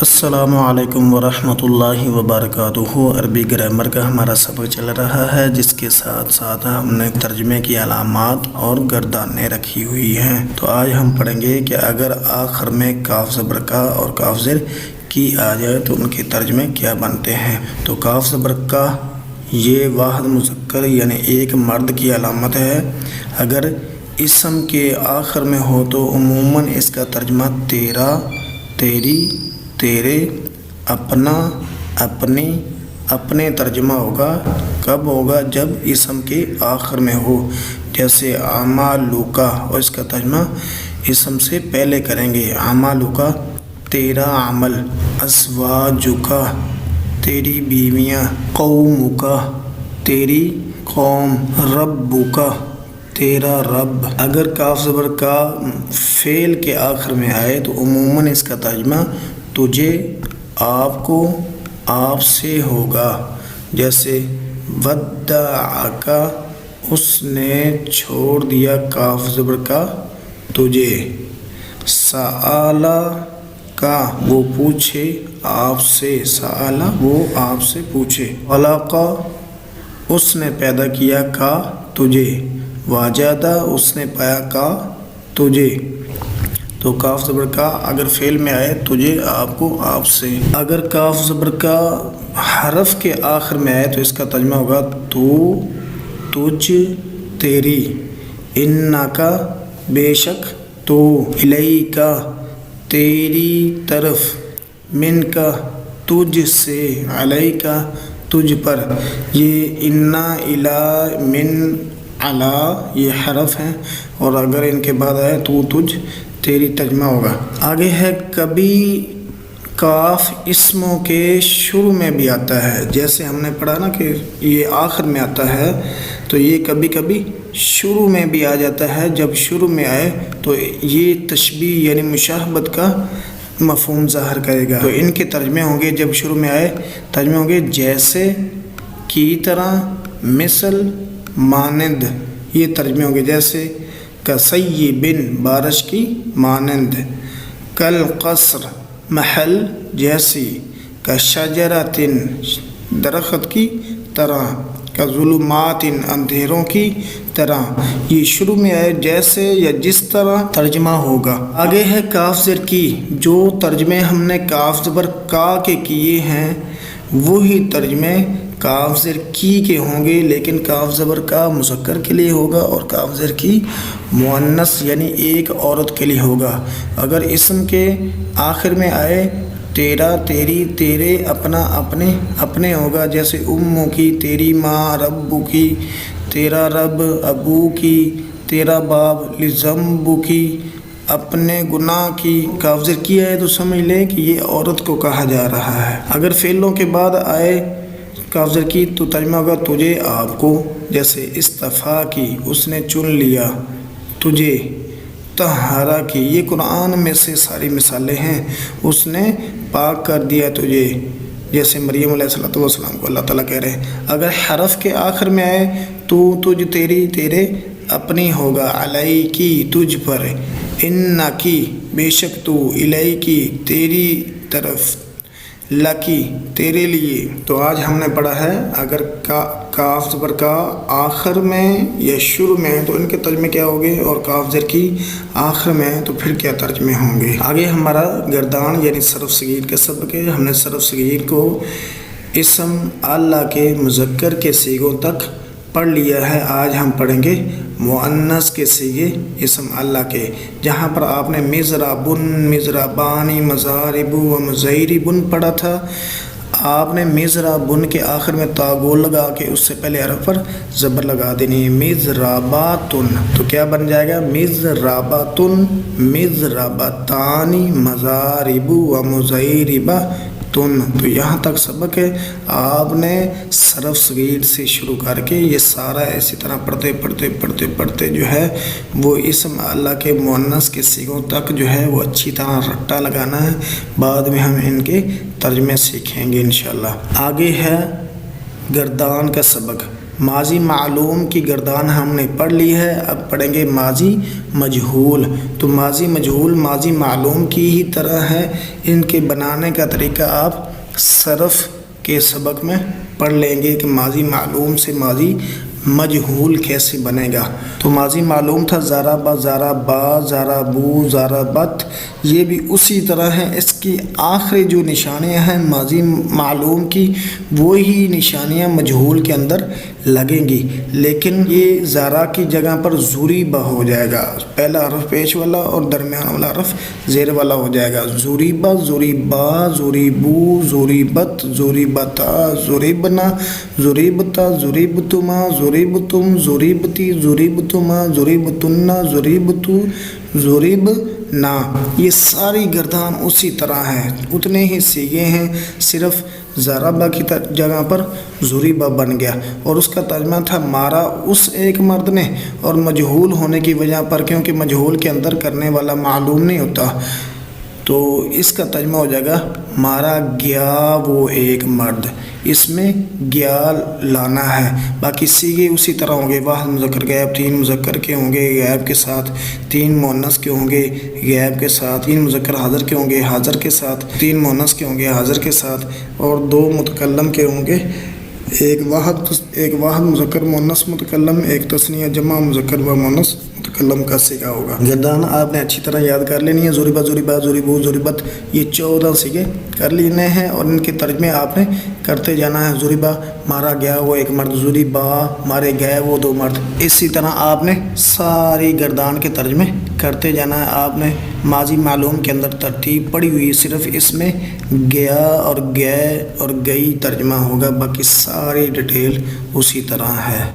السلام علیکم ورحمۃ اللہ وبرکاتہ۔ عربی گرامر کا ہمارا سبق چل رہا ہے، جس کے ساتھ ساتھ ہم نے ترجمے کی علامات اور گردانیں رکھی ہوئی ہیں۔ تو آج ہم پڑھیں گے کہ اگر آخر میں کاف زبر کا اور کاف زیر کی آ جائے تو ان کے ترجمے کیا بنتے ہیں۔ تو کاف زبر کا یہ واحد مذکر یعنی ایک مرد کی علامت ہے۔ اگر اسم کے آخر میں ہو تو عموماً اس کا ترجمہ تیرا، تیری، تیرے، اپنا، اپنی، اپنے ترجمہ ہوگا۔ کب ہوگا؟ جب اسم کے آخر میں ہو، جیسے اعمالک، اور اس کا ترجمہ اسم سے پہلے کریں گے۔ اعمالک تیرا عمل، ازواجک تیری بیویاں، قومک تیری قوم، ربک تیرا رب۔ اگر کاف زبر کا فعل کے آخر میں آئے تو عموماً اس کا ترجمہ تجھے، آپ کو، آپ سے ہوگا، جیسے ودعک اس نے چھوڑ دیا کاف زبر کا تجھے، سأل کا وہ پوچھے آپ سے، سأل وہ آپ سے پوچھے، خلق اس نے پیدا کیا کا تجھے، وجد اس نے پایا کا تجھے۔ تو کاف زبر کا اگر فعل میں آئے تجھے، آپ کو، آپ سے۔ اگر کاف زبر کا حرف کے آخر میں آئے تو اس کا ترجمہ ہوگا تو، تجھ، تیری، انکا بے شک تو، الیکا تیری طرف، منکا تجھ سے، علیکا تجھ پر۔ یہ انا، الی، من، علی یہ حرف ہیں، اور اگر ان کے بعد آئے تو، تجھ، تیری ترجمہ ہوگا۔ آگے ہے کبھی کاف اسموں کے شروع میں بھی آتا ہے، جیسے ہم نے پڑھا نا کہ یہ آخر میں آتا ہے، تو یہ کبھی کبھی شروع میں بھی آ جاتا ہے۔ جب شروع میں آئے تو یہ تشبیہ یعنی مشابہت کا مفہوم ظاہر کرے گا۔ تو ان کے ترجمے ہوں گے، جب شروع میں آئے ترجمے ہوں گے جیسے، کی طرح، مثل، مانند، یہ ترجمے ہوں گے، جیسے کصیب بارش کی مانند، کالقصر محل جیسی، کشجرۃ درخت کی طرح، کظلمات اندھیروں کی طرح۔ یہ شروع میں آئے جیسے یا جس طرح ترجمہ ہوگا۔ آگے ہے کاف زیر کی۔ جو ترجمے ہم نے کاف زبر کا کے کیے ہیں وہی ترجمے کاف زیر کی کے ہوں گے، لیکن کاف زبر کا مذکر کے لیے ہوگا اور کاف زیر کی مؤنث یعنی ایک عورت کے لیے ہوگا۔ اگر اسم کے آخر میں آئے تیرا، تیری، تیرے، اپنا، اپنے، اپنے ہوگا، جیسے امو کی تیری ماں، ربو کی تیرا رب، ابو کی تیرا باپ، لذنبو کی اپنے گناہ کی۔ کاف زیر کی آئے تو سمجھ لیں کہ یہ عورت کو کہا جا رہا ہے۔ اگر فعلوں کے بعد آئے کاف زیر کی تو ترجمہ ہوگا تجھے، آپ کو، جیسے اصطفیٰ کی اس نے چن لیا تجھے، طہرا کی یہ قرآن میں سے ساری مثالیں ہیں، اس نے پاک کر دیا تجھے، جیسے مریم علیہ السلام کو اللہ تعالیٰ کہہ رہے ہیں۔ اگر حرف کے آخر میں آئے تو، تجھ، تیری، تیرے، اپنی ہوگا، علیکی تجھ پر، انکی بے شک تو، الیکی تیری طرف، لکی تیرے لیے۔ تو آج ہم نے پڑھا ہے اگر کاف زبر کا آخر میں یا شروع میں تو ان کے ترجمے کیا ہوں گے، اور کاف زیر کی آخر میں تو پھر کیا ترجمے ہوں گے۔ آگے ہمارا گردان یعنی صرف صغیر کا سبق ہے۔ ہم نے صرف صغیر کو اسم اللہ کے مذکر کے صیغوں تک پڑھ لیا ہے۔ آج ہم پڑھیں گے مؤنث کے صیغے اسم اللہ کے، جہاں پر آپ نے مضربن، مضربانی، مضارب و مضیربن پڑھا تھا۔ آپ نے مضربن کے آخر میں تا گول لگا کے اس سے پہلے حرف پر زبر لگا دینی ہے، مضرباتن، تو کیا بن جائے گا؟ مضرباتن، مضربتانی، مضارب و مضیربتن۔ تو یہاں تک سبق ہے۔ آپ نے صرف صغیر سے شروع کر کے یہ سارا اسی طرح پڑھتے جو ہے وہ اسم اللہ کے مؤنث کے صیغوں تک جو ہے وہ اچھی طرح رٹا لگانا ہے۔ بعد میں ہم ان کے ترجمے سیکھیں گے انشاءاللہ۔ آگے ہے گردان کا سبق۔ ماضی معلوم کی گردان ہم نے پڑھ لی ہے، اب پڑھیں گے ماضی مجہول۔ تو ماضی مجہول ماضی معلوم کی ہی طرح ہے، ان کے بنانے کا طریقہ آپ صرف کے سبق میں پڑھ لیں گے کہ ماضی معلوم سے ماضی مجہول کیسے بنے گا۔ تو ماضی معلوم تھا ضرب، ضربا، ضربوا، ضربت، یہ بھی اسی طرح ہے۔ اس کی آخری جو نشانیاں ہیں ماضی معلوم کی وہی نشانیاں مجہول کے اندر لگیں گی، لیکن یہ ذرا کی جگہ پر ضریب ہو جائے گا، پہلا حرف پیش والا اور درمیان والا حرف زیر والا ہو جائے گا۔ ضریب، ضریبا، ضریبو، ضریبت، ضریبتا، ضریبنا، ضریبتا، ضریبتما، ضریبتم، ضریبتی، ضریبتما، ضریبتن، ضریبتو، ضریبنا، یہ ساری گردان اسی طرح ہے، اتنے ہی سیغے ہیں، صرف ضربہ کی جگہ پر ضریبہ بن گیا۔ اور اس کا ترجمہ تھا مارا اس ایک مرد نے، اور مجہول ہونے کی وجہ پر کیونکہ مجہول کے اندر کرنے والا معلوم نہیں ہوتا تو اس کا ترجمہ ہو جائے گا مارا گیا وہ ایک مرد، اس میں گیا لانا ہے۔ باقی سیغے اسی طرح ہوں گے، واحد مذکر غائب، 3 مذکر کے ہوں گے غائب کے ساتھ، 3 مؤنث کے ہوں گے غائب کے ساتھ، 3 مذکر حاضر کے ہوں گے حاضر کے ساتھ، 3 مؤنث کے ہوں گے حاضر کے ساتھ، اور 2 متکلم کے ہوں گے، ایک واحد مذکر مؤنث متکلم، ایک تثنیہ جمع مذکر و مؤنث متکلم کا سیغہ ہوگا۔ گردان آپ نے اچھی طرح یاد کر لینی ہے، ضریبہ، ضریبا، ضریبو، ضریبت، یہ 14 سیغے کر لینے ہیں اور ان کے ترجمے آپ نے کرتے جانا ہے۔ ضریبہ مارا گیا وہ ایک مرد، ضریبا مارے گئے وہ 2 مرد، اسی طرح آپ نے ساری گردان کے ترجمے کرتے جانا ہے۔ آپ نے ماضی معلوم کے اندر ترتیب پڑھی ہوئی، صرف اس میں گیا اور گئے اور گئی ترجمہ ہوگا، باقی ساری ڈیٹیل اسی طرح ہے۔